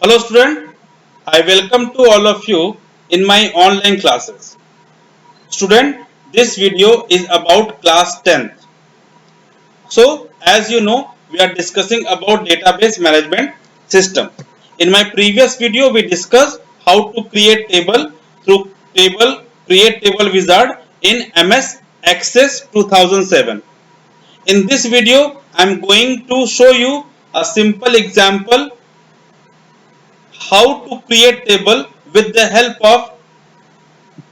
Hello student, I welcome to all of you in my online classes. Student, this video is about class 10th. So as you know, we are discussing about database management system. In my previous video, we discussed how to create table through table create table wizard in MS Access 2007. In this video, I am going to show you a simple example how to create table with the help of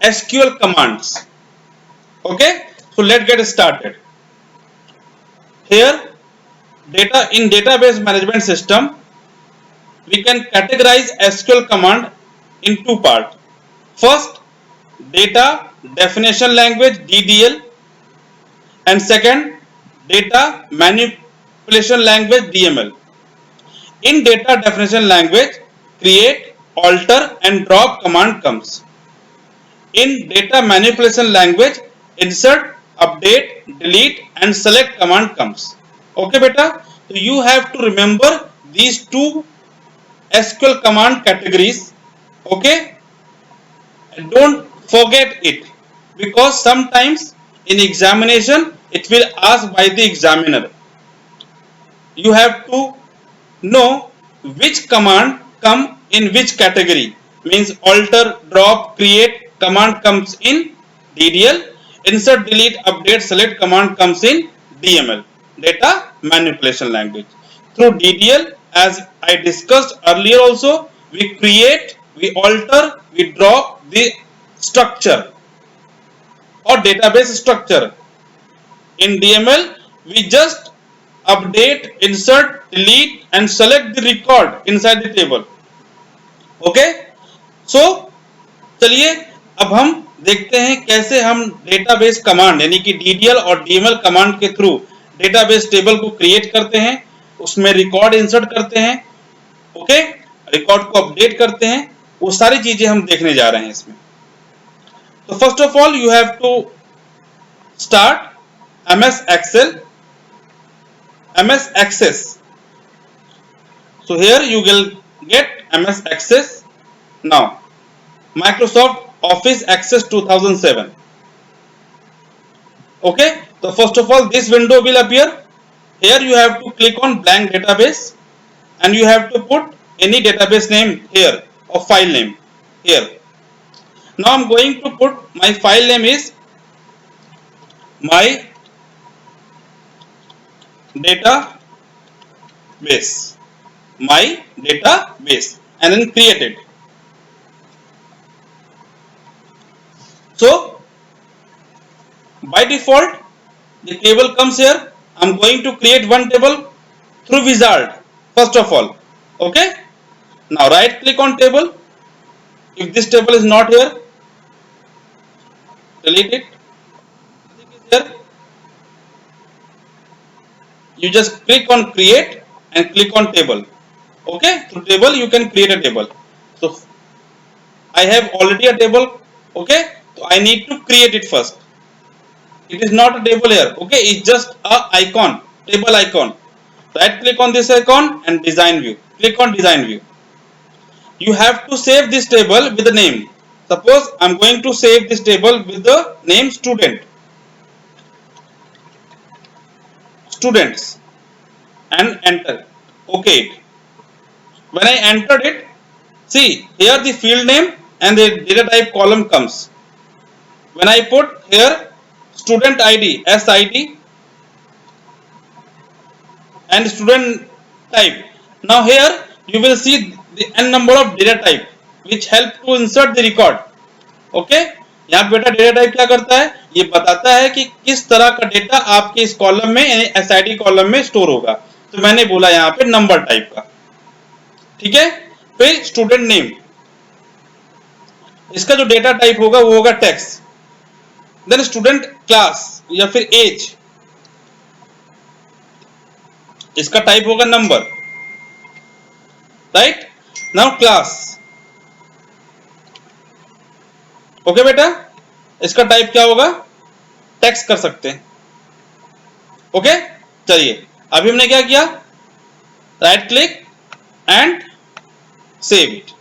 SQL commands. Okay, so let's get started. Here, data in database management system, we can categorize SQL command in two parts. First, data definition language DDL, and second, data manipulation language DML. In data definition language, create, alter, and drop command comes. In data manipulation language, insert, update, delete and select command comes. Okay beta, so you have to remember these two SQL command categories. Okay, and don't forget it, because sometimes in examination it will ask by the examiner. You have to know which command come in which category. Means alter, drop, create command comes in DDL, insert, delete, update, select command comes in DML, data manipulation language. Through DDL, as I discussed earlier also, we create, we alter, we drop the structure or database structure. In DML, we just update, insert, delete and select the record inside the table. Okay, so चलिए अब हम देखते हैं कैसे हम database command यानी कि DDL और डीएमएल कमांड के थ्रू डेटाबेस टेबल को क्रिएट करते हैं, उसमें रिकॉर्ड इंसर्ट करते हैं, ओके, रिकॉर्ड को अपडेट करते हैं, वो सारी चीजें हम देखने जा रहे हैं इसमें. तो first of all you have to start MS Excel, MS Access. So here you will get MS Access. Now Microsoft Office Access 2007. Okay, so first of all this window will appear. Here you have to click on blank database and you have to put any database name here or file name here. Now I'm going to put my file name is my database, and then create it. So by default the table comes here. I'm going to create one table through wizard first of all. Okay, now right click on table. If this table is not here, delete it. Here you just click on create and click on table. Okay, through table you can create a table. So I have already a table. Okay, so I need to create it first. It is not a table here. Okay, it's just a icon, table icon. Right click on this icon and design view. Click on design view. You have to save this table with the name. Suppose I'm going to save this table with the name student. Students, and enter. Okay, when I entered it, see here the field name and the data type column comes. When I put here student ID SID and student type, now here you will see the n number of data type which help to insert the record. Okay, यहाँ पे बेटा data type क्या करता है, ये बताता है कि किस तरह का डेटा आपके इस कॉलम में यानी एसआईडी कॉलम में स्टोर होगा. तो मैंने बोला यहाँ पे नंबर टाइप का. ठीक है, फिर स्टूडेंट नेम, इसका जो डेटा टाइप होगा वो होगा टेक्स्ट. देन स्टूडेंट क्लास या फिर एज, इसका टाइप होगा number. Right, now class. Okay बेटा, इसका टाइप क्या होगा, टेक्स्ट कर सकते हैं. ओके, चलिए अभी हमने क्या किया, right click and save it.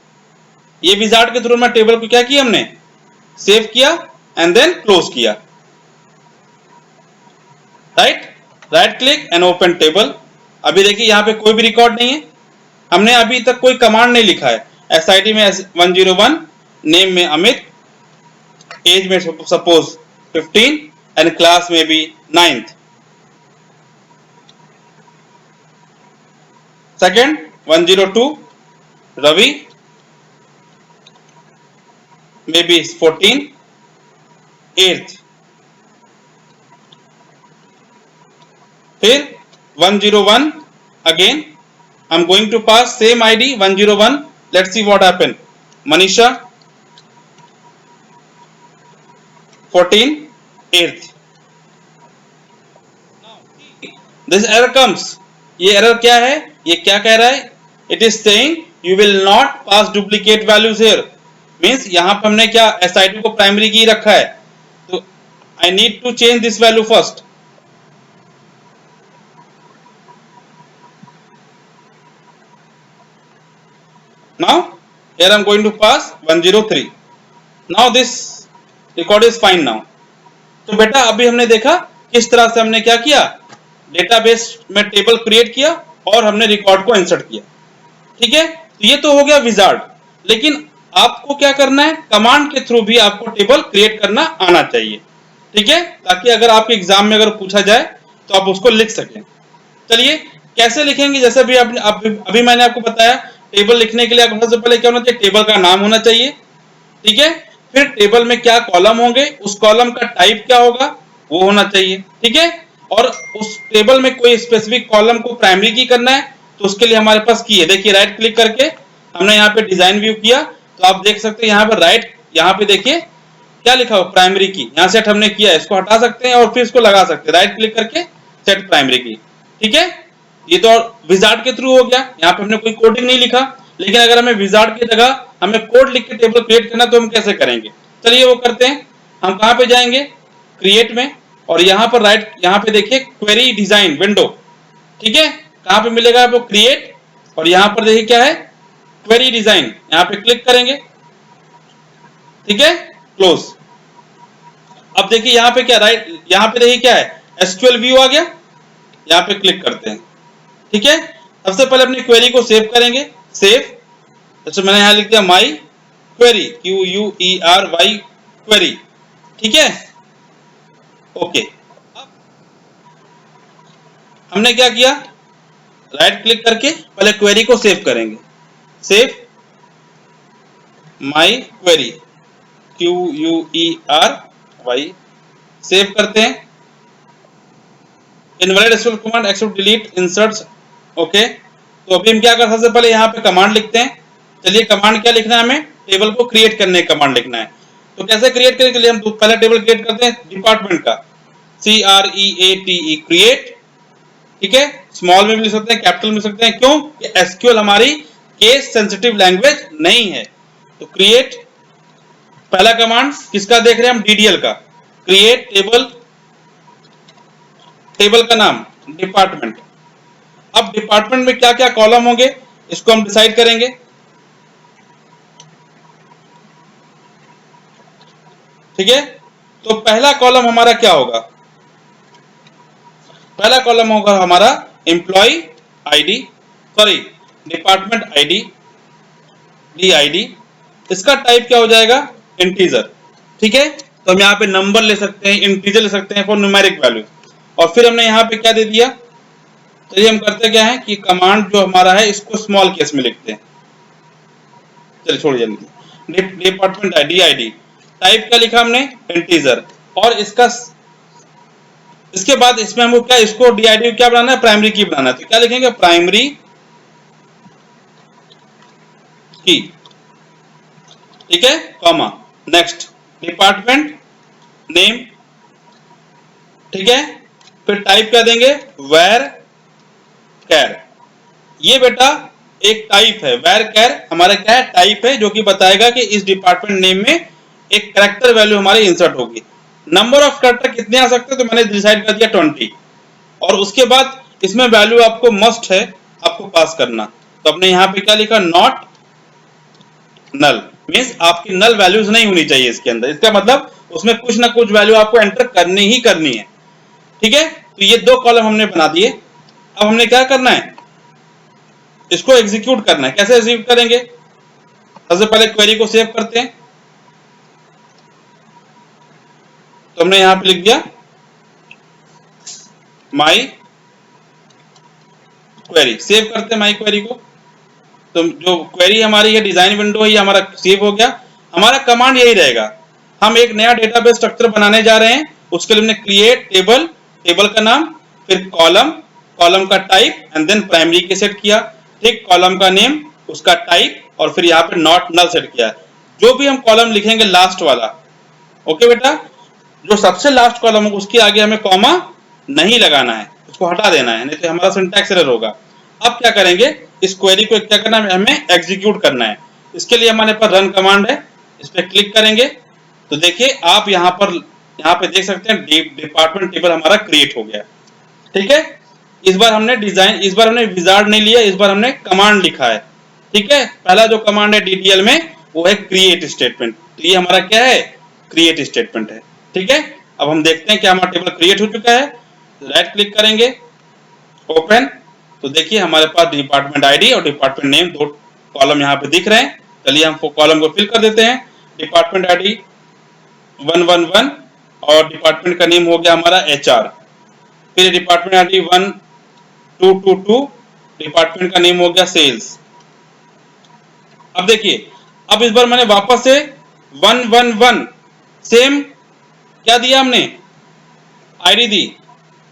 ये विजार्ड के थ्रू में टेबल को क्या किया हमने, सेव किया एंड देन क्लोज किया। Right click and open table. अभी देखिए यहाँ पे कोई भी रिकॉर्ड नहीं है, हमने अभी तक कोई कमांड नहीं लिखा है। SID में 101, नेम में अमित, एज में सपोज 15 एंड क्लास में भी 9th। Second 102 Ravi, may be 14, 8th। फिर 101 again I'm going to pass same ID 101. Let's see what happen. Manisha 14, 8th. Now this error comes. ये error क्या है, ये क्या कह रहा है, it is saying you will not pass duplicate values here. Means यहाँ पर हमने क्या SID को प्राइमरी की रखा है, तो I need to change this value first. Now here I am going to pass 103. Now this record is fine now. तो बेटा अभी हमने देखा किस तरह से हमने क्या किया, डेटाबेस में टेबल क्रिएट किया और हमने रिकॉर्ड को इंसर्ट किया। ठीक है, तो ये तो हो गया विजार्ड। लेकिन आपको क्या करना है, कमांड के थ्रू भी आपको टेबल क्रिएट करना आना चाहिए। ठीक है, ताकि अगर आपके एग्जाम में अगर पूछा जाए तो आप उसको लिख सकें। चलिए कैसे लिखेंगे, जैसे अभी मैंने आपको बताया, टेबल लिखने के लिए आपको सबसे पहले क्या होना चाहिए, टेबल का नाम होना चाहिए। ठीक है, फिर टेबल में क्या कॉलम होंगे, उस कॉलम का टाइप क्या होगा वो होना चाहिए। ठीक है, और उस टेबल में कोई स्पेसिफिक कॉलम को प्राइमरी की करना है तो उसके लिए हमारे पास की है। देखिए राइट क्लिक करके हमने यहाँ पे डिजाइन व्यू किया तो आप देख सकते हैं यहाँ पर यहाँ पे देखिए क्या लिखा हो, प्राइमरी की। यहाँ सेट हमने किया है, इसको हटा सकते हैं और फिर इसको लगा सकते हैं, राइट क्लिक करके सेट प्राइमरी की। ठीक है, ये तो विजार्ड के थ्रू हो गया, यहाँ पे हमने कोई कोडिंग नहीं लिखा। लेकिन अगर हमें विजार्ड की जगह हमें कोड लिख के टेबल क्रिएट करना तो हम कैसे करेंगे, चलिए वो करते हैं। हम कहाँ पे जाएंगे, क्रिएट में, और यहाँ पर यहाँ पे देखिए क्वेरी डिजाइन विंडो। ठीक है, कहाँ पे मिलेगा आपको, क्रिएट, और यहाँ पर देखिए क्या है, क्वेरी डिजाइन, यहाँ पे क्लिक करेंगे। ठीक है, क्लोज। अब देखिए यहाँ पे क्या यहाँ पे देखिए क्या है, SQL व्यू आ गया, यहाँ पे क्लिक करते हैं। ठीक है, सबसे पहले अपनी क्वेरी को सेव करेंगे, सेव, जैसे मैंने यहाँ लिख दिया माई क्वेरी, QUERY क्वेरी। ठीक है, ओके। अब हमने क्या किया, राइट क्लिक करके पहले क्वेरी को सेव करेंगे, save my query, QUERY, save करते हैं। Invalid SQL command except delete inserts, okay. तो अभी हम क्या कर, सबसे पहले यहाँ पे कमांड लिखते हैं। चलिए कमांड क्या लिखना है, हमें टेबल को क्रिएट करने का कमांड लिखना है। तो कैसे क्रिएट करने के लिए हम पहले टेबल क्रिएट करते हैं डिपार्टमेंट का, CREATE क्रिएट। ठीक है, स्मॉल में भी लिख सकते हैं, कैपिटल में लिख सकते हैं, क्यों, SQL हमारी केस सेंसिटिव लैंग्वेज नहीं है। तो क्रिएट, पहला कमांड किसका देख रहे हैं हम, DDL का, क्रिएट टेबल, टेबल का नाम डिपार्टमेंट। अब डिपार्टमेंट में क्या क्या कॉलम होंगे इसको हम डिसाइड करेंगे। ठीक है, तो पहला कॉलम हमारा क्या होगा, पहला कॉलम होगा हमारा employee ID, sorry department ID, DID। इसका टाइप क्या हो जाएगा, इंटीजर। ठीक है, तो हम यहाँ पे नंबर ले सकते हैं, इंटीजर ले सकते हैं फॉर न्यूमेरिक वैल्यू। और फिर हमने यहाँ पे क्या दे दिया, चलिए हम करते क्या है कि कमांड जो हमारा है इसको स्मॉल केस में लिखते हैं। चलिए छोड़िए, डिपार्टमेंट DID, टाइप क्या लिखा हमने, इंटीजर। और इसके बाद इसमें हमको क्या, इसको DID क्या बनाना है, प्राइमरी की बनाना है। तो क्या लिखेंगे, प्राइमरी की। ठीक है, कॉमा, नेक्स्ट डिपार्टमेंट नेम। ठीक है, फिर टाइप क्या देंगे, वेर कैर। ये बेटा एक टाइप है, वेर कैर हमारा क्या है, टाइप है, जो कि बताएगा कि इस डिपार्टमेंट नेम में एक कैरेक्टर वैल्यू हमारी इंसर्ट होगी। नंबर ऑफ कैरेक्टर कितने आ सकते हैं, तो मैंने डिसाइड कर दिया 20। और उसके बाद इसमें वैल्यू आपको मस्ट है आपको पास करना। तो अपने यहाँ पे क्या लिखा, नॉट नल मीन्स आपकी नल वैल्यूज नहीं होनी चाहिए इसके अंदर, इसका मतलब उसमें कुछ ना कुछ वैल्यू आपको एंटर करनी ही करनी है। ठीक है, तो ये दो कॉलम हमने बना दिए। अब हमने क्या करना है, इसको एग्जीक्यूट करना है। कैसे एग्जीक्यूट करेंगे, सबसे पहले क्वेरी को सेव करते हैं। तो हमने यहां पे लिख दिया माई क्वेरी, सेव करते हैं माई क्वेरी को। तो जो क्वेरी हमारी है डिजाइन विंडो है, ये हमारा सेव हो गया। हमारा कमांड यही रहेगा, हम एक नया डेटाबेस स्ट्रक्चर बनाने जा रहे हैं। उसके लिए हमने क्रिएट टेबल, टेबल का नाम, फिर कॉलम, कॉलम का टाइप एंड देन प्राइमरी के सेट किया। ठीक, कॉलम का नेम, उसका टाइप और फिर यहाँ पे नॉट नल सेट किया। जो भी हम कॉलम लिखेंगे लास्ट वाला, ओके बेटा, जो सबसे लास्ट कॉलम होगा उसके आगे हमें कॉमा नहीं लगाना है, उसको हटा देना है, नहीं तो हमारा सिंटैक्स एरर होगा। अब क्या करेंगे, इस क्वेरी को क्या करना है, हमें एग्जीक्यूट करना है। इसके लिए हमारे पास रन कमांड है, इस पर क्लिक करेंगे तो देखिए आप यहाँ पे देख सकते हैं डिपार्टमेंट टेबल हमारा क्रिएट हो गया। ठीक है, इस बार हमने विजार्ड नहीं लिया, इस बार हमने कमांड लिखा है। ठीक है, पहला जो कमांड है डीडीएल में वो है क्रिएट स्टेटमेंट, तो ये हमारा क्या है, क्रिएट स्टेटमेंट है। ठीक है, अब हम देखते हैं क्या हमारा टेबल क्रिएट हो चुका है। राइट क्लिक करेंगे, ओपन, तो देखिए हमारे पास डिपार्टमेंट आईडी और डिपार्टमेंट नेम दो कॉलम यहाँ पे दिख रहे हैं। चलिए हम कॉलम को फिल कर देते हैं। डिपार्टमेंट आईडी 111 और डिपार्टमेंट का नेम हो गया हमारा HR। फिर डिपार्टमेंट आईडी 1222, डिपार्टमेंट का नेम हो गया सेल्स। अब देखिए, अब इस बार मैंने वापस से 111 सेम क्या दिया, हमने आईडी दी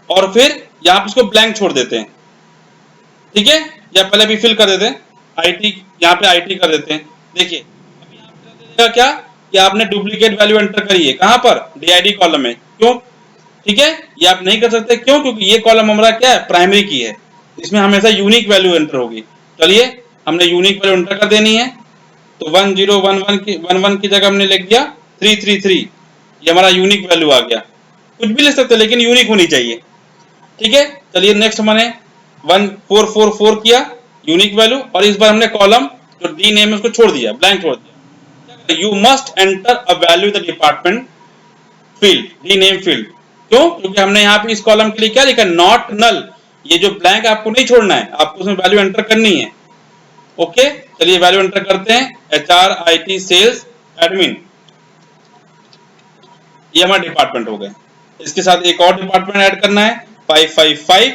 और फिर यहाँ पे इसको ब्लैंक छोड़ देते हैं। ठीक है, या पहले भी फिल कर देते हैं आईटी, यहाँ पे आईटी कर देते हैं। देखिए अब यहाँ पे दे देगा क्या कि आपने डुप्लीकेट वैल्यू एंटर करी है, कहां पर, DID कॉलम में। क्यों, ठीक है, ये आप नहीं कर सकते, क्यों, क्योंकि ये कॉलम हमारा क्या है, प्राइमरी की है, इसमें हमेशा यूनिक वैल्यू एंटर होगी। चलिए हमने यूनिक वैल्यू एंटर कर देनी है, तो 1011 की जगह हमने लिख दिया 333, ये हमारा यूनिक वैल्यू आ गया। कुछ भी लिख सकते हैं लेकिन यूनिक होनी चाहिए। ठीक है, चलिए नेक्स्ट मैंने 1444 किया यूनिक वैल्यू, और इस बार हमने कॉलम जो डी नेम है उसको छोड़ दिया, ब्लैंक छोड़ दिया। You must enter a value the department field, D name field. क्यों, क्योंकि हमने यहाँ पे इस कॉलम के लिए क्या लिखा, नॉट नल, ये जो ब्लैंक आपको नहीं छोड़ना है, आपको उसमें वैल्यू एंटर करनी है। ओके, चलिए वैल्यू एंटर करते हैं, HR IT सेल्स एडमिन, ये हमारा डिपार्टमेंट हो गए। इसके साथ एक और डिपार्टमेंट ऐड करना है 555,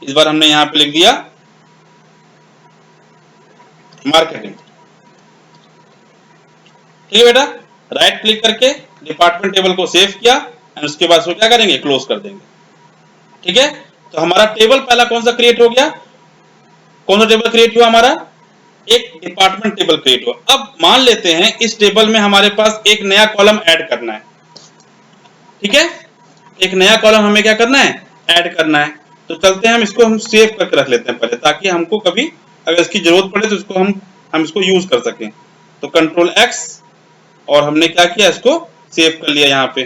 इस बार हमने यहां पे लिख दिया मार्केटिंग। ठीक है बेटा, राइट क्लिक करके डिपार्टमेंट टेबल को सेव किया एंड उसके बाद उसको क्या करेंगे, क्लोज कर देंगे। ठीक है, तो हमारा टेबल पहला कौन सा क्रिएट हो गया, कौन सा टेबल क्रिएट हुआ, हमारा एक डिपार्टमेंट टेबल क्रिएट हुआ। अब मान लेते हैं इस टेबल में हमारे पास एक नया कॉलम ऐड करना है। ठीक है, एक नया कॉलम हमें क्या करना है, ऐड करना है। तो चलते हैं, हम इसको सेव करके रख लेते हैं पहले, ताकि हमको कभी अगर इसकी जरूरत पड़े तो इसको हम इसको यूज कर सकें। तो कंट्रोल X, और हमने क्या किया, इसको सेव कर लिया यहाँ पे।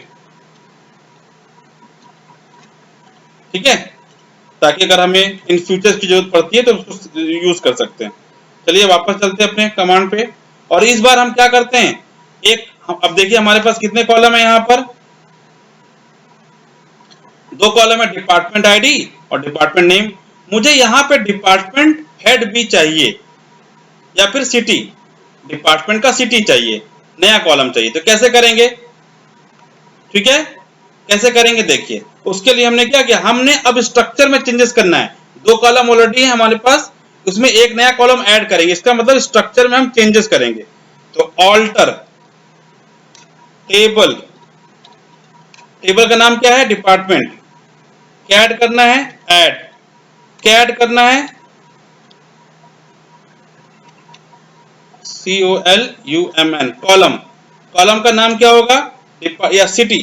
ठीक है, ताकि अगर हमें इन फ्यूचर्स की जरूरत पड़ती है तो उसको यूज कर सकते हैं। चलिए वापस चलते हैं अपने कमांड पे, और इस बार हम क्या करते हैं, अब देखिए हमारे पास कितने कॉलम है, यहाँ पर दो कॉलम है, डिपार्टमेंट आईडी और डिपार्टमेंट नेम। मुझे यहाँ पे डिपार्टमेंट हेड भी चाहिए या फिर सिटी, डिपार्टमेंट का सिटी चाहिए, नया कॉलम चाहिए। तो कैसे करेंगे, ठीक है, कैसे करेंगे देखिए। उसके लिए हमने क्या किया, हमने अब स्ट्रक्चर में चेंजेस करना है। दो कॉलम ऑलरेडी है हमारे पास, उसमें एक नया कॉलम ऐड करेंगे, इसका मतलब स्ट्रक्चर में हम चेंजेस करेंगे। तो ऑल्टर टेबल, टेबल का नाम क्या है, डिपार्टमेंट, क्या ऐड करना है, ऐड, क्या ऐड करना है, COLUMN, कॉलम, कॉलम का नाम क्या होगा, या सिटी।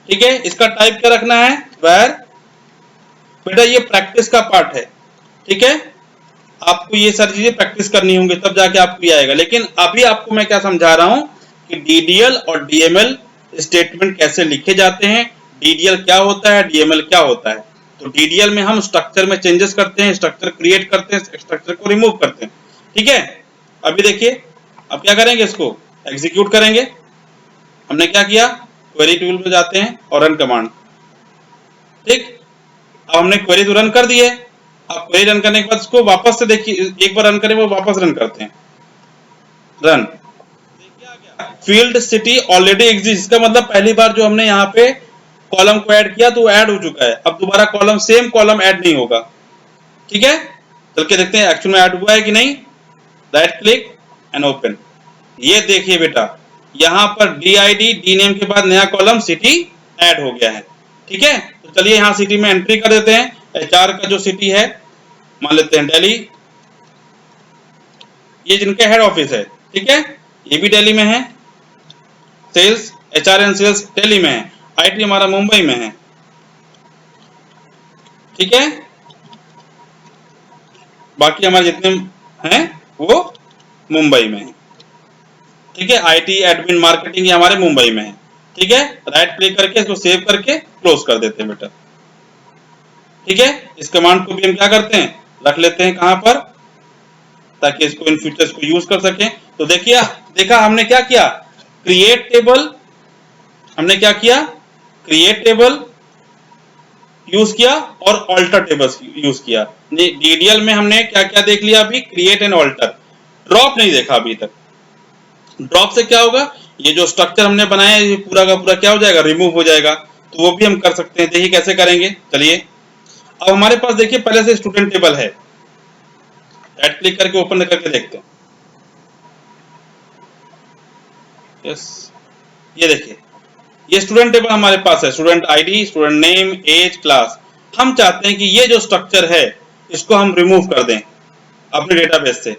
ठीक है, इसका टाइप क्या रखना है, वेयर। बेटा ये प्रैक्टिस का पार्ट है, ठीक है, आपको ये सारी चीजें प्रैक्टिस करनी होंगी तब जाके आपको ये आएगा। लेकिन अभी आपको मैं क्या समझा रहा हूं कि DDL और DML स्टेटमेंट कैसे लिखे जाते हैं, DDL क्या होता है, DML क्या होता है। तो DDL में हम स्ट्रक्चर में चेंजेस करते हैं, स्ट्रक्चर क्रिएट करते हैं, स्ट्रक्चर को रिमूव करते हैं। ठीक है, अभी देखिए अब क्या करेंगे, इसको एग्जीक्यूट करेंगे। हमने क्या किया, क्वेरी टूल में जाते हैं और रन कमांड। ठीक, अब हमने क्वेरी तो रन कर दी है। अब क्वेरी रन करने के बाद इसको वापस से देखिए, एक बार रन करें वो वापस रन करते हैं, रन। देखिए आ गया फील्ड सिटी ऑलरेडी एग्जिस्ट, इसका मतलब पहली बार जो हमने यहाँ पे कॉलम को ऐड किया तो वो ऐड हो चुका है। अब दोबारा कॉलम, सेम कॉलम ऐड नहीं होगा। ठीक है, चल के देखते हैं एक्चुअल में ऐड हुआ है कि नहीं। Right click and open. ये देखिए बेटा, यहाँ पर DID डी नेम के बाद नया कॉलम सिटी ऐड हो गया है। ठीक है, तो चलिए यहाँ सिटी में एंट्री कर देते हैं। HR का जो सिटी है मान लेते हैं दिल्ली, ये जिनका हेड ऑफिस है। ठीक है, ये भी दिल्ली में है। Sales, HR and sales Delhi में है। IT हमारा मुंबई में है। ठीक है, बाकी हमारे जितने हैं वो मुंबई में है। ठीक है, IT एडमिन मार्केटिंग ये हमारे मुंबई में है। ठीक है, राइट क्लिक करके इसको सेव करके क्लोज कर देते हैं बेटा। ठीक है, इस कमांड को भी हम क्या करते हैं, रख लेते हैं कहां पर, ताकि इसको इन फ्यूचर इसको यूज कर सकें। तो देखिए, देखा हमने क्या किया, क्रिएट टेबल, हमने क्या किया, क्रिएट टेबल यूज किया और ऑल्टर टेबल्स यूज किया। DDL में हमने क्या क्या देख लिया अभी, क्रिएट एंड ऑल्टर। ड्रॉप नहीं देखा अभी तक। ड्रॉप से क्या होगा, ये जो स्ट्रक्चर हमने बनाया है ये पूरा का पूरा क्या हो जाएगा, रिमूव हो जाएगा। तो वो भी हम कर सकते हैं। देखिए कैसे करेंगे, चलिए। अब हमारे पास देखिए पहले से स्टूडेंट टेबल है, राइट क्लिक करके ओपन करके देखते हैं। यस, ये देखिए ये स्टूडेंट टेबल हमारे पास है, student ID, student name, age, class. हम चाहते हैं कि ये जो स्ट्रक्चर है इसको हम रिमूव कर दें अपने डेटाबेस से।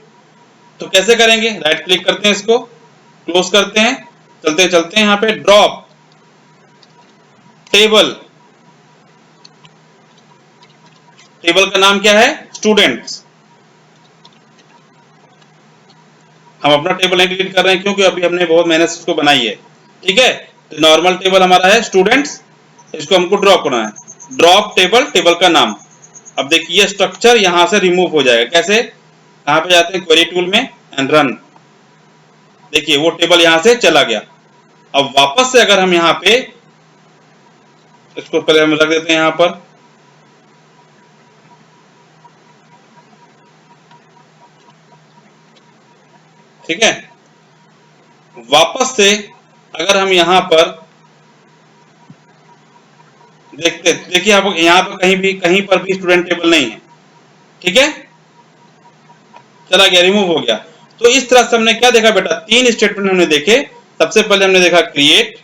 तो कैसे करेंगे, राइट क्लिक करते हैं, इसको क्लोज करते हैं, चलते चलते हैं यहाँ पे ड्रॉप टेबल। टेबल का नाम क्या है, स्टूडेंट्स। हम अपना टेबल नहीं डिलीट कर रहे हैं क्योंकि अभी हमने बहुत मेहनत से उसको बनाई है। ठीक है, तो नॉर्मल टेबल हमारा है स्टूडेंट्स, इसको हमको ड्रॉप करना है। ड्रॉप टेबल, टेबल का नाम। अब देखिए ये स्ट्रक्चर यहां से रिमूव हो जाएगा। कैसे, कहां पे जाते हैं, क्वेरी टूल में एंड रन। देखिए वो टेबल यहां से चला गया। अब वापस से अगर हम यहाँ पे इसको पहले हम रख देते हैं यहाँ पर, ठीक है। वापस से अगर हम यहाँ पर देखते, देखिए आप यहाँ पर कहीं पर भी स्टूडेंट टेबल नहीं है। ठीक है, चला गया, रिमूव हो गया। तो इस तरह से हमने क्या देखा बेटा, तीन स्टेटमेंट हमने देखे। सबसे पहले हमने देखा क्रिएट,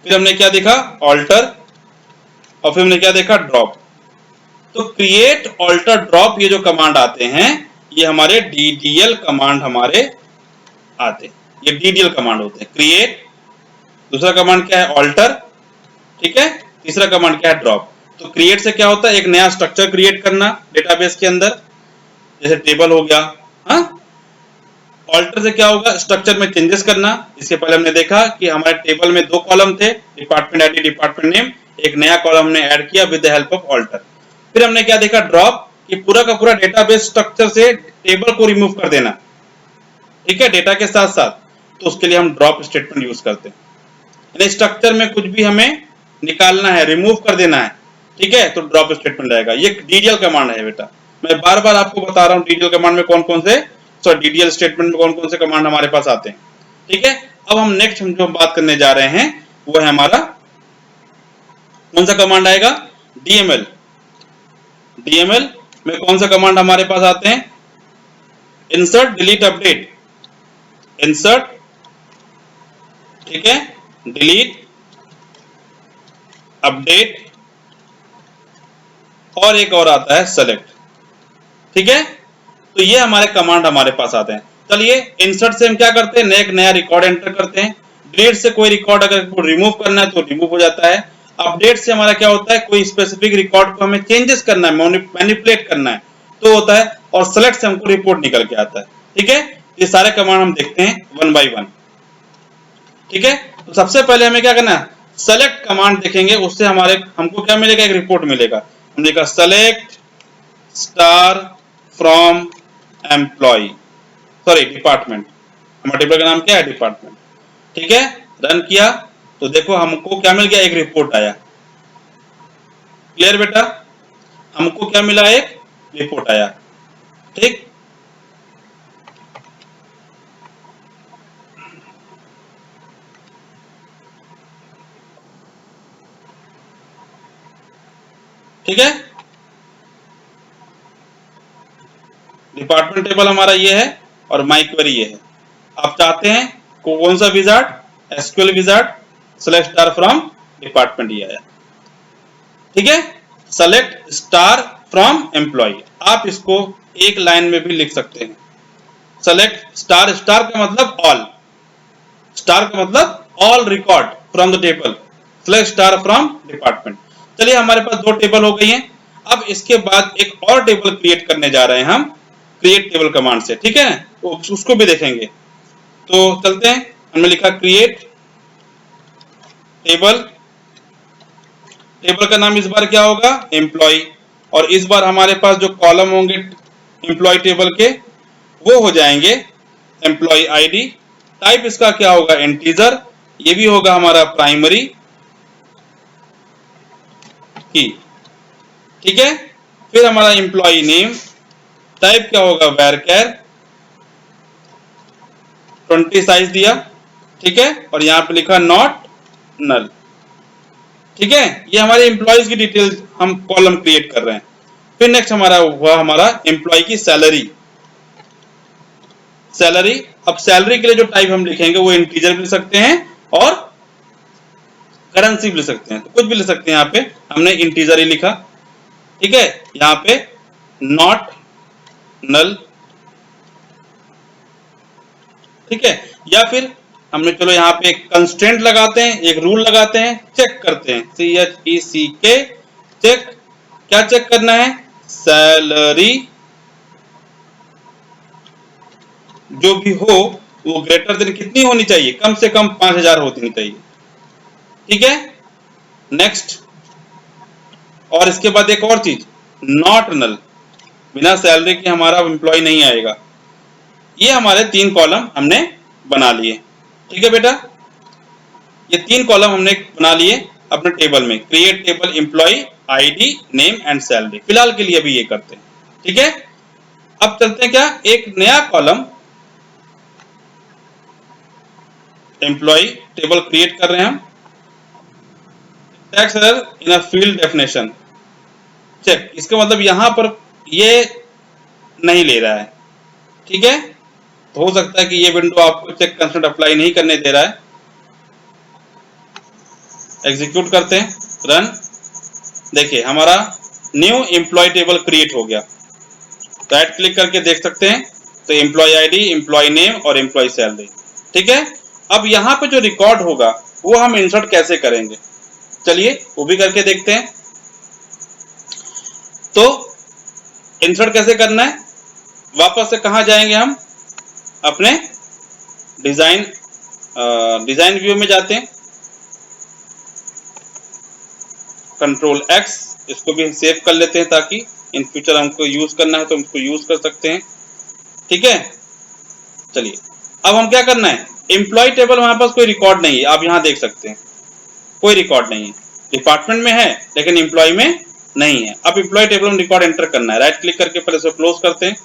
फिर हमने क्या देखा, ऑल्टर, और फिर हमने क्या देखा, ड्रॉप। तो क्रिएट, ऑल्टर, ड्रॉप ये जो कमांड आते हैं ये हमारे DDL कमांड हमारे आते हैं। ये DDL कमांड होते हैं। क्रिएट, दूसरा कमांड क्या है, ऑल्टर, ठीक है, तीसरा कमांड क्या है, ड्रॉप। तो क्रिएट से क्या होता है, एक नया स्ट्रक्चर क्रिएट करना डेटाबेस के अंदर, जैसे टेबल हो गया। हाँ, ऑल्टर से क्या होगा, स्ट्रक्चर में चेंजेस करना। इसके पहले हमने देखा कि हमारे टेबल में दो कॉलम थे, डिपार्टमेंट ID, डिपार्टमेंट नेम। एक नया कॉलम हमने ऐड किया with the help of alter. फिर हमने क्या देखा, ड्रॉप, कि पूरा का पूरा डेटाबेस स्ट्रक्चर से टेबल को रिमूव कर देना, ठीक है, डेटा के साथ साथ। तो उसके लिए हम ड्रॉप स्टेटमेंट यूज करते हैं। यानी स्ट्रक्चर में कुछ भी हमें निकालना है, रिमूव कर देना है, ठीक है, तो ड्रॉप स्टेटमेंट रहेगा। ये DDL कमांड है बेटा। मैं बार बार आपको बता रहा हूँ DDL कमांड में कौन कौन से, DDL स्टेटमेंट में कौन कौन से कमांड हमारे पास आते हैं। ठीक है, अब हम नेक्स्ट हम जो बात करने जा रहे हैं वो है हमारा कौन सा कमांड आएगा, DML। DML में कौन सा कमांड हमारे पास आते हैं, इंसर्ट, डिलीट, अपडेट। इंसर्ट, ठीक है, डिलीट, अपडेट, और एक और आता है सेलेक्ट। ठीक है, तो ये हमारे कमांड हमारे पास आते हैं। चलिए, इंसर्ट से हम क्या करते हैं, एक नया रिकॉर्ड एंटर करते हैं। डिलीट से कोई रिकॉर्ड अगर रिमूव करना है तो रिमूव हो जाता है। अपडेट से हमारा क्या होता है, कोई स्पेसिफिक रिकॉर्ड को हमें चेंजेस करना है, मैनिपुलेट करना है तो होता है। और सेलेक्ट से हमको रिपोर्ट निकल के आता है। ठीक है, ये सारे कमांड हम देखते हैं वन बाय वन। ठीक है, तो सबसे पहले हमें क्या करना है, सेलेक्ट कमांड देखेंगे, उससे हमारे हमको क्या मिलेगा, एक रिपोर्ट मिलेगा। हमने कहा select star from employ, sorry department, हमारे टेबल का नाम क्या है, डिपार्टमेंट। ठीक है, रन किया तो देखो हमको क्या मिल गया, एक रिपोर्ट आया। क्लियर बेटा, हमको क्या मिला, एक रिपोर्ट आया। ठीक, ठीक है, डिपार्टमेंट टेबल हमारा ये है और माई क्वेरी ये है। आप चाहते हैं कौन सा wizard, SQL wizard, select star from department ये आया। ठीक है, सेलेक्ट स्टार फ्रॉम एम्प्लॉय, आप इसको एक लाइन में भी लिख सकते हैं। सेलेक्ट स्टार, स्टार का मतलब ऑल, स्टार का मतलब all record from the table, select star from department. चलिए हमारे पास दो टेबल हो गई हैं। अब इसके बाद एक और टेबल क्रिएट करने जा रहे हैं हम, क्रिएट टेबल कमांड से। ठीक है, तो उसको भी देखेंगे। तो चलते हैं, हमने लिखा क्रिएट टेबल, टेबल का नाम इस बार क्या होगा, एम्प्लॉय, और इस बार हमारे पास जो कॉलम होंगे एम्प्लॉय टेबल के वो हो जाएंगे एम्प्लॉय आईडी। टाइप इसका क्या होगा, इंटीजर, ये भी होगा हमारा प्राइमरी की। ठीक है, फिर हमारा एम्प्लॉय नेम, टाइप क्या होगा, varchar 20 साइज दिया। ठीक है, और यहां पे लिखा नॉट नल। ठीक है, ये हमारे एम्प्लॉयज की डिटेल हम कॉलम क्रिएट कर रहे हैं। फिर नेक्स्ट हमारा हुआ हमारा एम्प्लॉय की सैलरी, सैलरी। अब सैलरी के लिए जो टाइप हम लिखेंगे वो इंटीजर भी लिख सकते हैं और करेंसी भी लिख सकते हैं, तो कुछ भी लिख सकते हैं। यहाँ पे हमने इंटीजर ही लिखा। ठीक है, यहाँ पे नॉट नल। ठीक है, या फिर हमने चलो यहाँ पे एक कंस्ट्रेंट लगाते हैं, एक रूल लगाते हैं, चेक करते हैं, CHECK, चेक। क्या चेक करना है, सैलरी जो भी हो वो ग्रेटर देन कितनी होनी चाहिए, कम से कम 5000 होनी चाहिए। ठीक है, नेक्स्ट। और इसके बाद एक और चीज, नॉट नल, बिना सैलरी के हमारा एम्प्लॉय नहीं आएगा। ये हमारे 3 कॉलम हमने बना लिए। ठीक है बेटा, ये 3 कॉलम हमने बना लिए अपने टेबल में, create table employee ID name and salary. फिलहाल के लिए अभी ये करते हैं। ठीक है, अब चलते हैं क्या, एक नया कॉलम एम्प्लॉय टेबल क्रिएट कर रहे हैं हम। Syntax error in a field definition, check, इसका मतलब यहां पर ये नहीं ले रहा है। ठीक है, तो हो सकता है कि ये विंडो आपको चेक कंस्ट्रेंट अप्लाई नहीं करने दे रहा है। एग्जीक्यूट करते हैं, रन। देखिए हमारा न्यू एम्प्लॉय टेबल क्रिएट हो गया। राइट क्लिक करके देख सकते हैं, तो एम्प्लॉय आईडी, एम्प्लॉय नेम और एम्प्लॉय सैलरी। ठीक है, अब यहाँ पे जो रिकॉर्ड होगा वो हम इंसर्ट कैसे करेंगे, चलिए वो भी करके देखते हैं। तो इंसर्ट कैसे करना है, वापस से कहाँ जाएंगे हम, अपने डिजाइन व्यू में जाते हैं, कंट्रोल X, इसको भी सेव कर लेते हैं ताकि इन फ्यूचर हमको यूज करना है तो हम इसको यूज कर सकते हैं। ठीक है, चलिए अब हम क्या करना है, एम्प्लॉय टेबल हमारे पास कोई रिकॉर्ड नहीं है, आप यहाँ देख सकते हैं कोई रिकॉर्ड नहीं है, डिपार्टमेंट में है लेकिन एम्प्लॉय में नहीं है। अब एम्प्लॉय टेबल में रिकॉर्ड एंटर करना है, राइट क्लिक करके पहले इसको क्लोज करते हैं,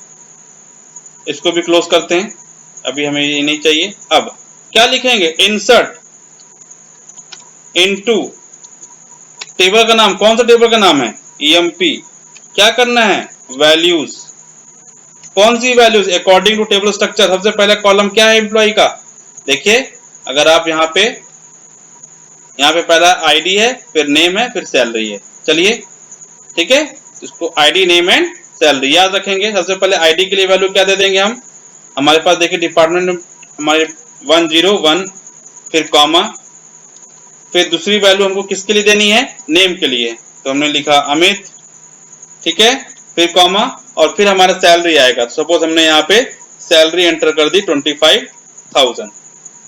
इसको भी क्लोज करते हैं, अभी हमें ये नहीं चाहिए। अब क्या लिखेंगे, इंसर्ट इनटू, टेबल का नाम, कौन सा टेबल का नाम है, EMP। क्या करना है, वैल्यूज, कौन सी values, according to table structure. सबसे पहला कॉलम क्या है एम्प्लॉय का, देखिए अगर आप यहाँ पे पहला आईडी है, फिर नेम है, फिर सैलरी है। चलिए ठीक है, इसको आईडी नेम एंड सैलरी याद रखेंगे। सबसे पहले आईडी के लिए वैल्यू क्या दे देंगे हम, हमारे पास देखिए डिपार्टमेंट हमारे 101, फिर कॉमा, फिर दूसरी वैल्यू हमको किसके लिए देनी है, नेम के लिए, तो हमने लिखा अमित। ठीक है, फिर कॉमा, और फिर हमारा सैलरी आएगा। सपोज हमने यहाँ पे सैलरी एंटर कर दी 25,000।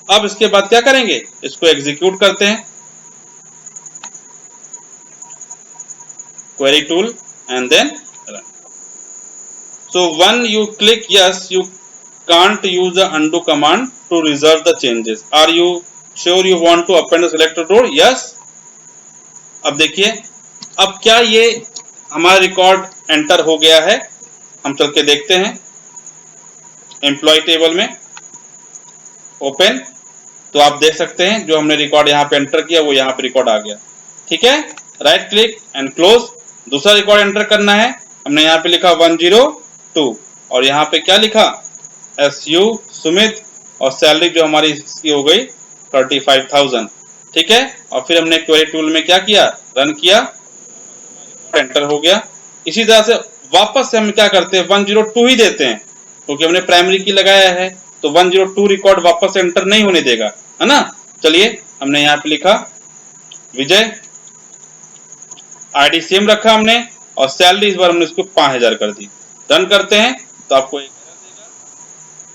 अब इसके बाद क्या करेंगे, इसको एग्जीक्यूट करते हैं, query tool and then run. So when you click yes, you can't use the undo command to reserve the changes. Are you sure you want to append the selected row? Yes. अब देखिए, अब क्या ये हमारा record enter हो गया है? हम चल के देखते हैं एम्प्लॉय टेबल में, ओपन, तो आप देख सकते हैं जो हमने रिकॉर्ड यहाँ पे एंटर किया वो यहाँ पे रिकॉर्ड आ गया। ठीक है, राइट क्लिक एंड क्लोज। दूसरा रिकॉर्ड एंटर करना है, हमने यहाँ पे लिखा 102 और यहाँ पे क्या लिखा SU सुमित और सैलरी जो हमारी इसकी हो गई 35,000। ठीक है, और फिर हमने क्वेरी टूल में क्या किया, रन किया, एंटर हो गया। इसी तरह से वापस से हम क्या करते हैं 102 ही देते हैं क्योंकि हमने प्राइमरी की लगाया है, तो 102 रिकॉर्ड वापस एंटर नहीं होने देगा, है ना। चलिए, हमने यहाँ पे लिखा विजय, आईडी सेम रखा हमने और सैलरी इस बार हमने इसको 5,000 कर दी। रन करते हैं तो आपको एक एरर देगा,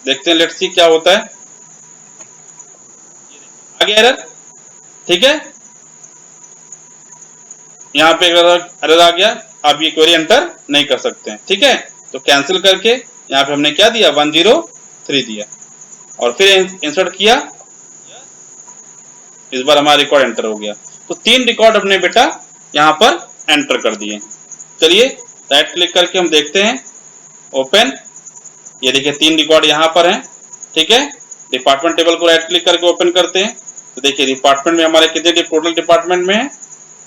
देखते हैं, लेट्स सी क्या होता है। आ गया एरर। ठीक है, यहाँ पे एरर आ गया, आप ये क्वेरी एंटर नहीं कर सकते हैं। ठीक है, तो कैंसिल करके यहाँ पे हमने क्या दिया 103 दिया और फिर इंसर्ट किया, इस बार हमारा रिकॉर्ड एंटर हो गया। तो 3 रिकॉर्ड अपने बेटा यहाँ पर एंटर कर दिए। चलिए, राइट क्लिक करके हम देखते हैं, ओपन, ये देखिए 3 रिकॉर्ड यहाँ पर हैं। ठीक है, डिपार्टमेंट टेबल को राइट क्लिक करके ओपन करते हैं तो देखिए डिपार्टमेंट में हमारे कितने टोटल डिपार्टमेंट में है,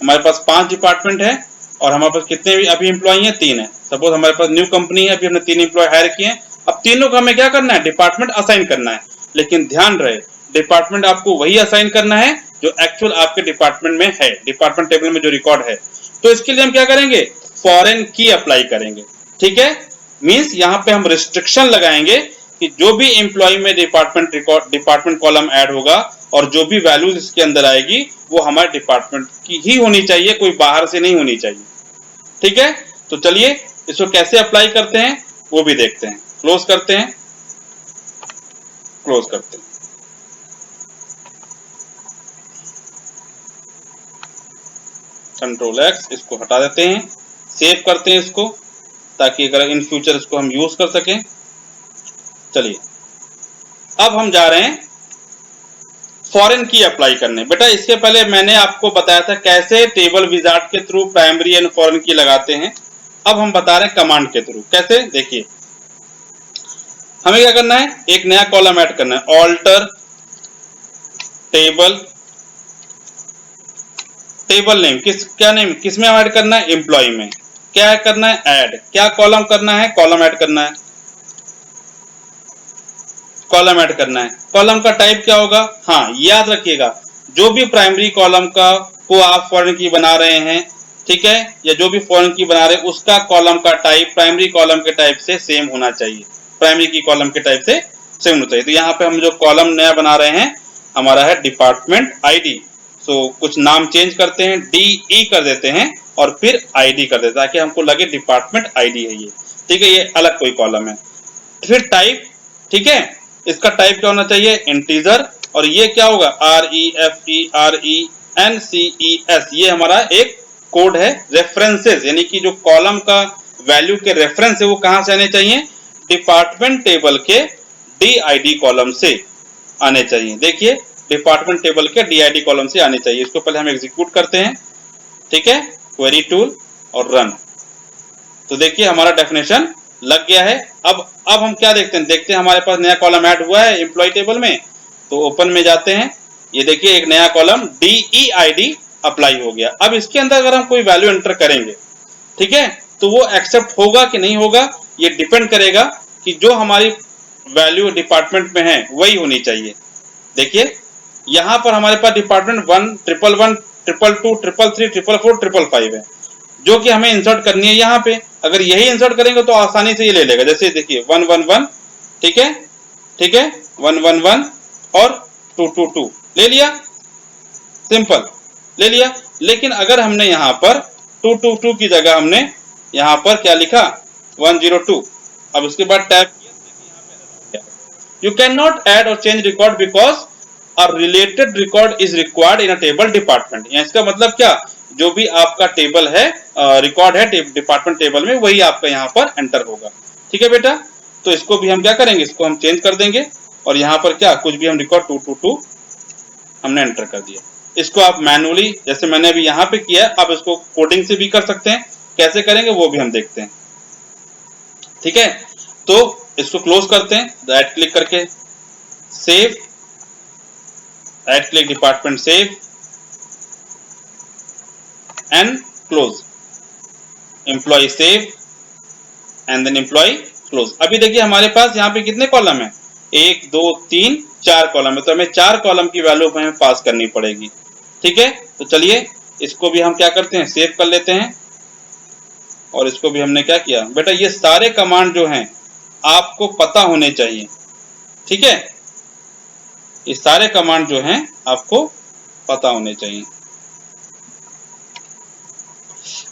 हमारे पास 5 डिपार्टमेंट है और हमारे पास कितने भी अभी एम्प्लॉई हैं 3 है। सपोज हमारे पास न्यू कंपनी है, अभी हमने 3 एम्प्लॉय हायर किए हैं। अब तीनों को हमें क्या करना है, डिपार्टमेंट असाइन करना है, लेकिन ध्यान रहे डिपार्टमेंट आपको वही असाइन करना है जो एक्चुअल आपके डिपार्टमेंट में है, डिपार्टमेंट टेबल में जो रिकॉर्ड है। तो इसके लिए हम क्या करेंगे, फॉरेन की अप्लाई करेंगे। ठीक है, मींस यहाँ पे हम रिस्ट्रिक्शन लगाएंगे कि जो भी एम्प्लॉय में department record department column add होगा और जो भी वैल्यूज इसके अंदर आएगी वो हमारे डिपार्टमेंट की ही होनी चाहिए, कोई बाहर से नहीं होनी चाहिए। ठीक है, तो चलिए इसको कैसे अप्लाई करते हैं वो भी देखते हैं। क्लोज करते हैं, क्लोज करते हैं। Ctrl X, इसको हटा देते हैं, सेव करते हैं इसको ताकि अगर इन फ्यूचर इसको हम यूज कर सकें। चलिए, अब हम जा रहे हैं फॉरेन की अप्लाई करने। बेटा इसके पहले मैंने आपको बताया था कैसे टेबल विजार्ड के थ्रू प्राइमरी एंड फॉरेन की लगाते हैं। अब हम बता रहे हैं कमांड के थ्रू कैसे। देखिए, हमें क्या करना है, एक नया कॉलम ऐड करना है, ऑल्टर टेबल, टेबल नेम क्या नेम किसमें ऐड करना है, एम्प्लॉय में। क्या करना है, ऐड, क्या कॉलम करना है, कॉलम ऐड करना है, कॉलम ऐड करना है। कॉलम का टाइप क्या होगा, हाँ याद रखिएगा, जो भी प्राइमरी कॉलम का को आप फॉरेन की बना रहे हैं, ठीक है, या जो भी फॉरेन की बना रहे हैं उसका कॉलम का टाइप प्राइमरी कॉलम के टाइप से सेम होना चाहिए, प्राइमरी की कॉलम के टाइप से सेम होना चाहिए। तो यहाँ पे हम जो कॉलम नया बना रहे हैं हमारा है डिपार्टमेंट आईडी। सो कुछ नाम चेंज करते हैं, DE कर देते हैं और फिर ID कर देते हैं ताकि हमको लगे डिपार्टमेंट ID है ये। ठीक है, ये अलग कोई कॉलम है। फिर टाइप, ठीक है, इसका टाइप क्या होना चाहिए, इंटीजर, और ये क्या होगा REFERENCES, ये हमारा एक कोड है, रेफरेंसेस, यानी कि जो कॉलम का वैल्यू के रेफरेंस है वो कहां से आने चाहिए, डिपार्टमेंट टेबल के DID कॉलम से आने चाहिए। देखिए, डिपार्टमेंट टेबल के DID कॉलम से आने चाहिए। इसको पहले हम एग्जीक्यूट करते हैं। ठीक है, क्वेरी टूल और रन। तो देखिए हमारा डेफिनेशन लग गया है। अब हम क्या देखते हैं, देखते हैं हमारे पास नया कॉलम ऐड हुआ है एम्प्लॉय टेबल में। तो ओपन में जाते हैं, ये देखिए एक नया कॉलम DEID अप्लाई हो गया। अब इसके अंदर अगर हम कोई वैल्यू एंटर करेंगे, ठीक है, तो वो एक्सेप्ट होगा कि नहीं होगा ये डिपेंड करेगा कि जो हमारी वैल्यू डिपार्टमेंट में है वही होनी चाहिए। देखिए यहाँ पर हमारे पास डिपार्टमेंट 1, 111, 222, 333, 444, 555 है जो कि हमें इंसर्ट करनी है यहाँ पे। अगर यही इंसर्ट करेंगे तो आसानी से ये ले लेगा। जैसे देखिए 111, ठीक है, 111 और 222 ले लिया, सिंपल ले लिया। लेकिन अगर हमने यहाँ पर 222 की जगह हमने यहाँ पर क्या लिखा 102, अब उसके बाद tab, you can not add और change record because a related record is required in a table department. इसका मतलब क्या, जो भी आपका टेबल है, रिकॉर्ड है डिपार्टमेंट टेबल में, वही आपका यहाँ पर एंटर होगा। ठीक है बेटा, तो इसको भी हम क्या करेंगे, इसको हम चेंज कर देंगे और यहाँ पर क्या कुछ भी हम रिकॉर्ड 222 हमने एंटर कर दिया। इसको आप मैनुअली जैसे मैंने अभी यहाँ पे किया, आप इसको कोडिंग से भी कर सकते हैं, कैसे करेंगे वो भी हम देखते हैं। ठीक है, तो इसको क्लोज करते हैं, राइट क्लिक करके save, right click department save and close, employee save and then employee close. अभी देखिए हमारे पास यहाँ पे कितने कॉलम है, 1 2 3 4 कॉलम है, तो हमें 4 कॉलम की वैल्यू हमें पास करनी पड़ेगी। ठीक है, तो चलिए इसको भी हम क्या करते हैं, सेव कर लेते हैं। और इसको भी हमने क्या किया, बेटा ये सारे कमांड जो हैं आपको पता होने चाहिए। ठीक है, ये सारे कमांड जो हैं आपको पता होने चाहिए।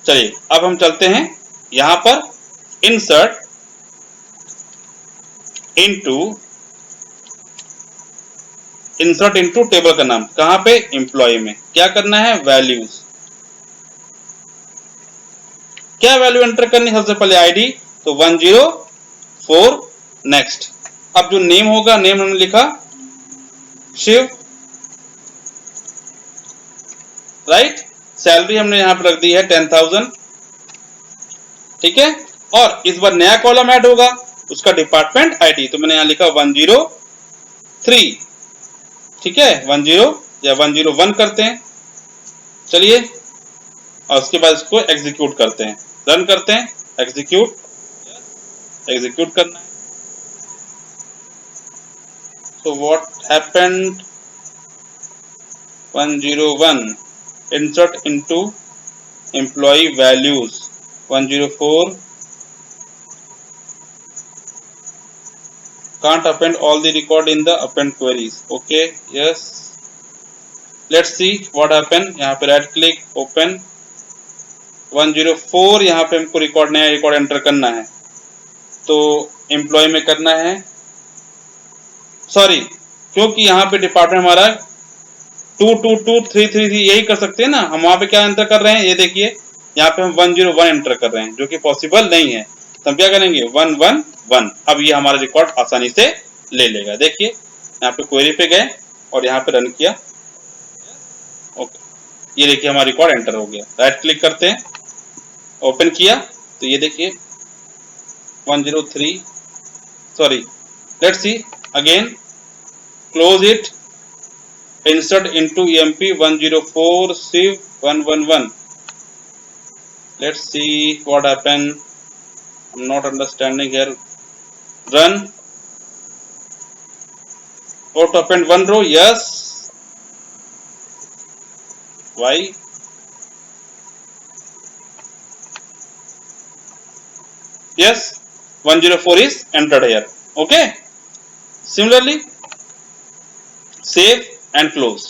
चलिए अब हम चलते हैं यहां पर इंसर्ट इनटू टेबल का नाम कहां पे, एम्प्लॉय में क्या करना है, वैल्यूज। क्या वैल्यू एंटर करनी, सबसे पहले आईडी, तो 104 नेक्स्ट। अब जो नेम होगा, नेम हमने लिखा शिव, राइट। सैलरी हमने यहां पर रख दी है 10,000। ठीक है, और इस बार नया कॉलम ऐड होगा, उसका डिपार्टमेंट आईडी, तो मैंने यहां लिखा 103। ठीक है, 10 या 101 करते हैं। चलिए, और उसके बाद इसको एग्जीक्यूट करते हैं, रन करते हैं, एग्जीक्यूट करना है। So what happened, 101 insert into employee values, 104 can't append all the record in the append queries. Okay, yes, let's see what happened। यहाँ पे राइट क्लिक, ओपन 104, यहाँ पे हमको रिकॉर्ड, नया रिकॉर्ड एंटर करना है, तो एम्प्लॉय में करना है, सॉरी, क्योंकि यहाँ पे डिपार्टमेंट हमारा 222 यही कर सकते हैं ना, हम वहां पे क्या एंटर कर रहे हैं, ये देखिए यहाँ पे हम 101 एंटर कर रहे हैं, जो कि पॉसिबल नहीं है, तो हम क्या करेंगे 111। अब ये हमारा रिकॉर्ड आसानी से ले लेगा। देखिए यहाँ पे क्वेरी पे गए और यहाँ पे रन किया, ओके, ये देखिए हमारा रिकॉर्ड एंटर हो गया। राइट क्लिक करते हैं, ओपन किया, तो ये देखिए 103, sorry, let's see again, close it, insert into emp 104 siv 111। let's see what happened, I'm not understanding here, run, auto append one row, yes, why, yes, 104 is entered here। okay, similarly save and close,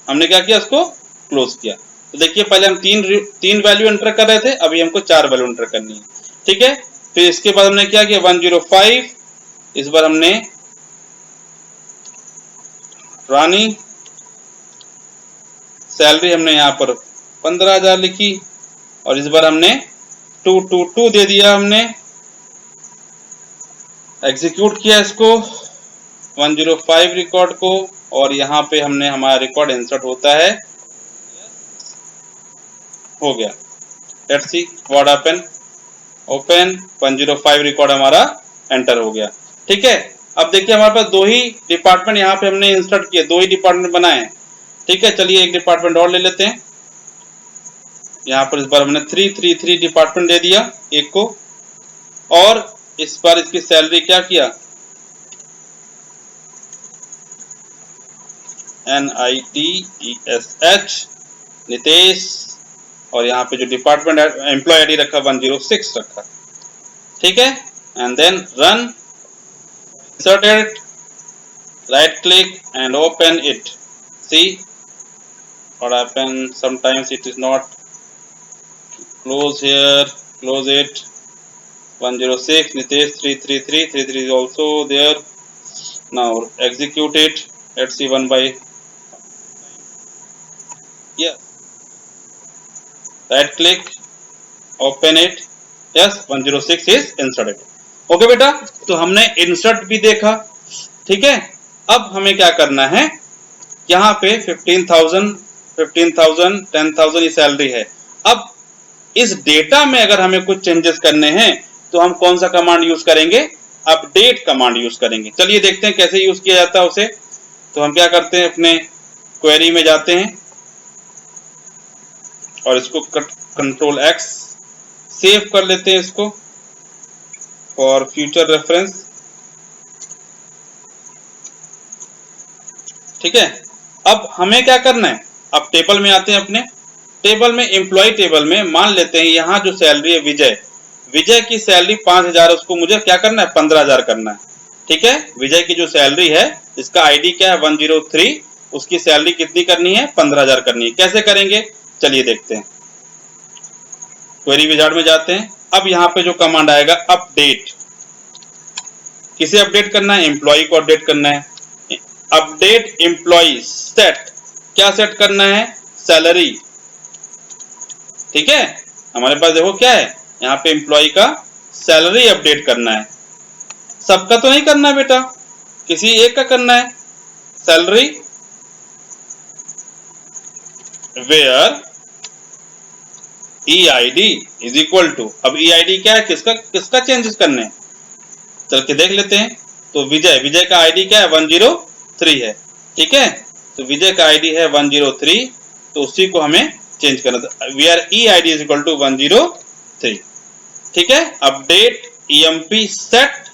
हमने क्या किया, इसको close किया। तो देखिए पहले हम तीन वैल्यू एंटर कर रहे थे, अभी हमको 4 वैल्यू एंटर करनी है। ठीक है, फिर इसके बाद हमने क्या किया, 105, इस बार हमने रानी, सैलरी हमने यहाँ पर 15,000 लिखी, और इस बार हमने 222 दे दिया, हमने एग्जीक्यूट किया इसको 105 रिकॉर्ड को, और यहाँ पे हमने हमारा रिकॉर्ड इंसर्ट होता है, हो गया। Let's see what happen, open 105 record हमारा एंटर हो गया। ठीक है, अब देखिए हमारे पास 2 ही डिपार्टमेंट यहाँ पे हमने इंसर्ट किए, 2 ही डिपार्टमेंट बनाए हैं। ठीक है, चलिए एक डिपार्टमेंट और ले लेते हैं, यहाँ पर इस बार हमने 333 डिपार्टमेंट दे दिया एक को, और इस बार इसकी सैलरी क्या किया, NITESH नितेश, और यहाँ पे जो डिपार्टमेंट एम्प्लॉय आईडी रखा 106 रखा। ठीक है, and then run, insert it, right click and open it, see what happen, sometimes it is not, close here, close it, 106 Nitesh 333 is also there, now execute it, let's see one by, yes, right click, open it, yes, 106 is inserted। Okay बेटा, तो हमने insert भी देखा, ठीक है। अब हमें क्या करना है, यहाँ पे 15,000 10,000 ये सैलरी है। अब इस डेटा में अगर हमें कुछ चेंजेस करने हैं तो हम कौन सा कमांड यूज करेंगे, अपडेट कमांड यूज करेंगे। चलिए देखते हैं कैसे यूज किया जाता है उसे। तो हम क्या करते हैं, अपने क्वेरी में जाते हैं और इसको कंट्रोल एक्स सेव कर लेते हैं इसको फॉर फ्यूचर रेफरेंस, ठीक है। अब हमें क्या करना है, अब टेबल में आते हैं, अपने टेबल में एम्प्लॉय टेबल में मान लेते हैं यहाँ जो सैलरी है विजय, विजय की सैलरी 5,000, उसको मुझे क्या करना है 15,000 करना है, ठीक है। विजय की जो सैलरी है, इसका आईडी क्या है 103, उसकी सैलरी कितनी करनी है 15,000 करनी है। कैसे करेंगे, चलिए देखते हैं। क्वेरी विजार्ड में जाते हैं। अब यहाँ पे जो कमांड आएगा अपडेट, किसे अपडेट करना है, एम्प्लॉय को अपडेट करना है। अपडेट एम्प्लॉय सेट, क्या सेट करना है, सैलरी, ठीक है। हमारे पास देखो क्या है, यहाँ पे एम्प्लॉय का सैलरी अपडेट करना है। सबका तो नहीं करना बेटा, किसी एक का करना है। Salary where EID is equal to, अब EID क्या है, किसका किसका चेंजेस करने हैं, चल के देख लेते हैं। तो विजय, विजय का आईडी क्या है 103 है, ठीक है। तो विजय का आईडी है 103, तो उसी को हमें चेंज करना था, where EID is equal to 103, ठीक है। Update EMP set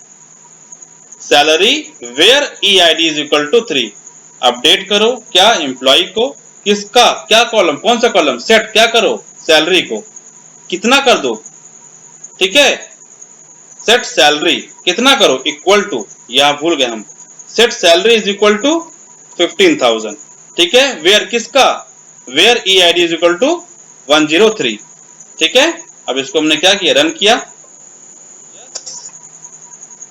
salary where EID is equal to 3, update करो क्या, एम्प्लॉय को, किसका क्या कॉलम, कौन सा कॉलम, सेट क्या करो, सैलरी को कितना कर दो, ठीक है। सेट सैलरी कितना करो इक्वल टू, यहां भूल गए हम, set salary is equal to 15,000, ठीक है। वेयर किसका, where EID is equal to 103, ठीक है। अब इसको हमने क्या किया, रन किया।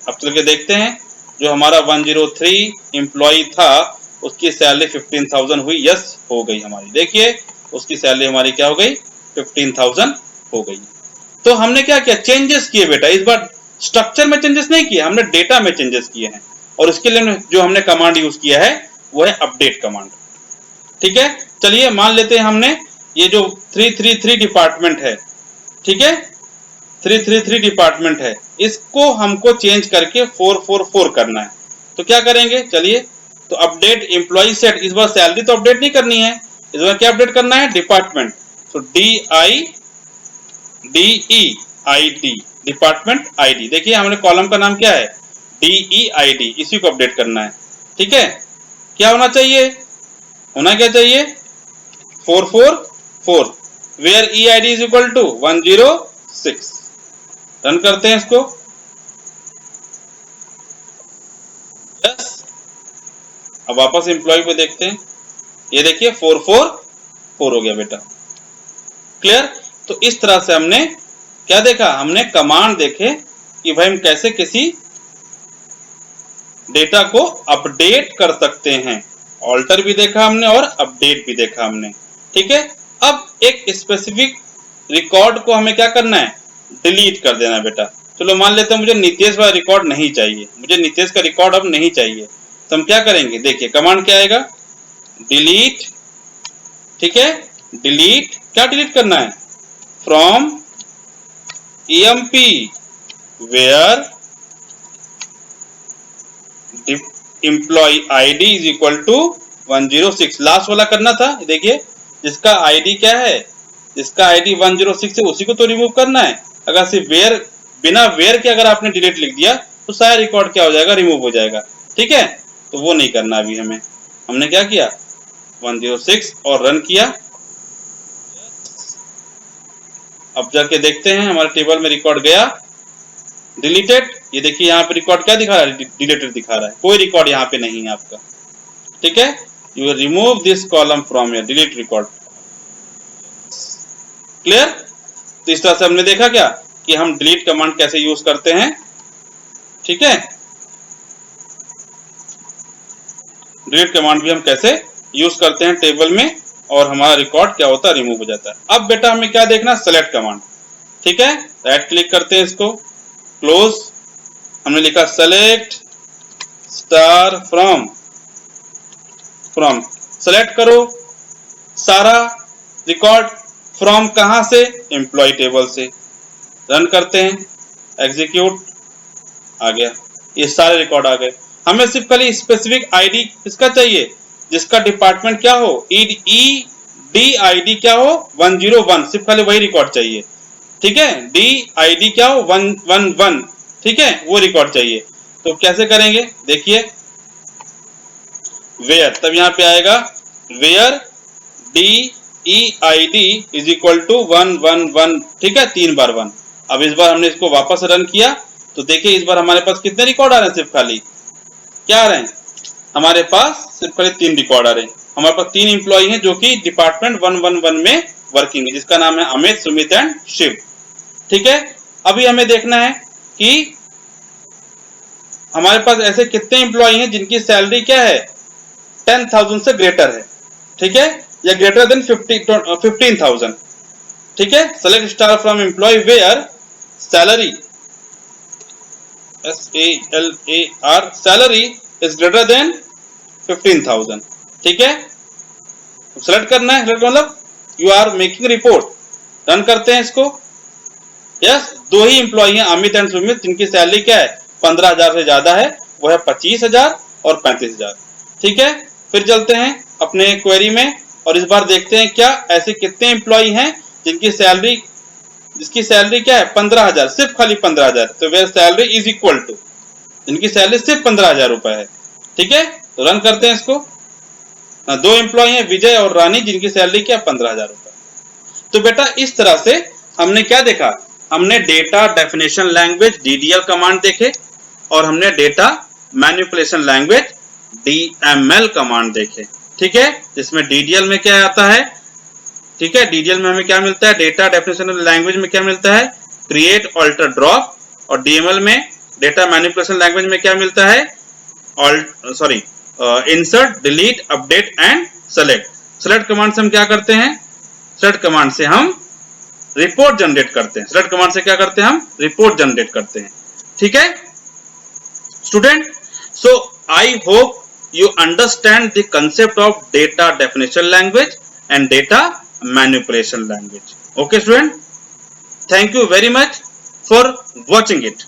अब चल के देखते हैं, जो हमारा 103 एम्प्लॉय था उसकी सैलरी 15,000 हुई, यस हो गई हमारी, देखिए उसकी सैलरी हमारी क्या हो गई 15,000 हो गई। तो हमने क्या किया, चेंजेस किए बेटा, इस बार स्ट्रक्चर में चेंजेस नहीं किए, हमने डेटा में चेंजेस किए हैं। और उसके लिए जो हमने कमांड यूज किया है वो है अपडेट कमांड, ठीक है। चलिए मान लेते हैं हमने ये जो 333 डिपार्टमेंट है, ठीक है, 333 डिपार्टमेंट है, इसको हमको चेंज करके 444 करना है। तो क्या करेंगे, चलिए, तो अपडेट एम्प्लॉय सेट, इस बार सैलरी तो अपडेट नहीं करनी है, इस बार क्या अपडेट करना है, डिपार्टमेंट। तो DIDEID डिपार्टमेंट आईडी, देखिए हमने कॉलम का नाम क्या है DEID, इसी को अपडेट करना है, ठीक है। क्या होना चाहिए, होना क्या चाहिए 444, where EID is equal to 106। Run करते हैं इसको, यस। अब वापस एम्प्लॉय पे देखते हैं, ये देखिए 444 हो गया बेटा, क्लियर। तो इस तरह से हमने क्या देखा, हमने कमांड देखे कि भाई हम कैसे किसी डेटा को अपडेट कर सकते हैं, ऑल्टर भी देखा हमने और अपडेट भी देखा हमने, ठीक है। अब एक स्पेसिफिक रिकॉर्ड को हमें क्या करना है, डिलीट कर देना बेटा। चलो मान लेते हैं मुझे नितेश वाला रिकॉर्ड नहीं चाहिए, मुझे नितेश का रिकॉर्ड अब नहीं चाहिए, तो हम क्या करेंगे, देखिए कमांड क्या आएगा, डिलीट, ठीक है। डिलीट, क्या डिलीट करना है, from EMP where employee ID is equal to 106, last वाला करना था। देखिए जिसका ID क्या है, जिसका ID 106 है उसी को तो रिमूव करना है। अगर सिर्फ वेयर, बिना वेयर के अगर आपने डिलीट लिख दिया तो सारा रिकॉर्ड क्या हो जाएगा, रिमूव हो जाएगा, ठीक है। तो वो नहीं करना अभी हमें, हमने क्या किया 106 और रन किया। अब जाके देखते हैं हमारे टेबल में रिकॉर्ड गया, डिलीटेड, ये देखिए यहाँ पे रिकॉर्ड क्या दिखा रहा है, डिलीटेड दिखा रहा है, कोई रिकॉर्ड यहाँ पे नहीं है आपका, ठीक है। You remove this column from your delete record, clear. तो इस तरह से हमने देखा क्या कि हम डिलीट कमांड कैसे यूज करते हैं, ठीक है। डिलीट कमांड भी हम कैसे यूज करते हैं टेबल में, और हमारा रिकॉर्ड क्या होता है, रिमूव हो जाता है। अब बेटा हमें क्या देखना, सेलेक्ट कमांड, ठीक है। राइट क्लिक करते हैं इसको, क्लोज, हमने लिखा सेलेक्ट स्टार फ्रॉम, सेलेक्ट करो सारा रिकॉर्ड फ्रॉम कहां से, एम्प्लॉय टेबल से। रन करते हैं, एग्जीक्यूट, आ गया, ये सारे रिकॉर्ड आ गए। हमें सिर्फ खाली स्पेसिफिक आईडी किसका चाहिए, जिसका डिपार्टमेंट क्या हो, डी आईडी क्या हो 101, सिर्फ खाली वही रिकॉर्ड चाहिए। ठीक है, डी आईडी क्या हो 111, ठीक है, वो रिकॉर्ड चाहिए। तो कैसे करेंगे देखिए, वेयर, तब यहां पे आएगा where D E I D is equal to 111, ठीक है, 3 बार 1। अब इस बार हमने इसको वापस रन किया तो देखिए इस बार हमारे पास कितने रिकॉर्ड आ रहे हैं, सिर्फ खाली क्या आ रहे हैं, हमारे पास सिर्फ खाली 3 रिकॉर्ड आ रहे हैं। हमारे पास 3 एम्प्लॉई हैं जो कि डिपार्टमेंट 111 में वर्किंग है, जिसका नाम है अमित, सुमित एंड शिव। ठीक है, अभी हमें देखना है कि हमारे पास ऐसे कितने एम्प्लॉई हैं जिनकी सैलरी क्या है 10,000 से ग्रेटर है, ठीक है, या ग्रेटर देन 15,000। ठीक है, select star from employee where salary, SALAR, salary is greater than 15,000। ठीक है, सेलेक्ट करना है, सेलेक्ट मतलब you are making report. Run करते हैं इसको। यस, 2 ही एम्प्लॉई हैं अमित एंड सुमित जिनकी सैलरी क्या है 15,000 से ज्यादा है, वो है 25,000 और 35,000। ठीक है, फिर चलते हैं अपने क्वेरी में और इस बार देखते हैं क्या ऐसे कितने एम्प्लॉई हैं जिसकी सैलरी क्या है 15,000, सिर्फ खाली 15,000। तो where salary is equal to, जिनकी सैलरी सिर्फ 15,000 रुपए है। ठीक है, तो रन करते हैं इसको। 2 एम्प्लॉई हैं विजय और रानी जिनकी सैलरी क्या 15,000 रुपए। तो बेटा इस तरह से हमने क्या देखा, हमने data definition language DDL command देखे और हमने data manipulation language DML command देखे। ठीक है, जिसमें DDL में क्या आता है, ठीक है, DDL में हमें क्या मिलता है, डेटा डेफिनेशन लैंग्वेज में क्या मिलता है, क्रिएट, ऑल्टर, ड्रॉप, और DML में डेटा मैनिपुलेशन लैंग्वेज में क्या मिलता है, insert, delete, update and select. Select command से हम क्या करते हैं, सेलेक्ट कमांड से हम रिपोर्ट जनरेट करते हैं। सेलेक्ट कमांड से क्या करते हैं, हम रिपोर्ट जनरेट करते हैं। ठीक है student, so I hope you understand the concept of data definition language and data manipulation language. Okay student, thank you very much for watching it.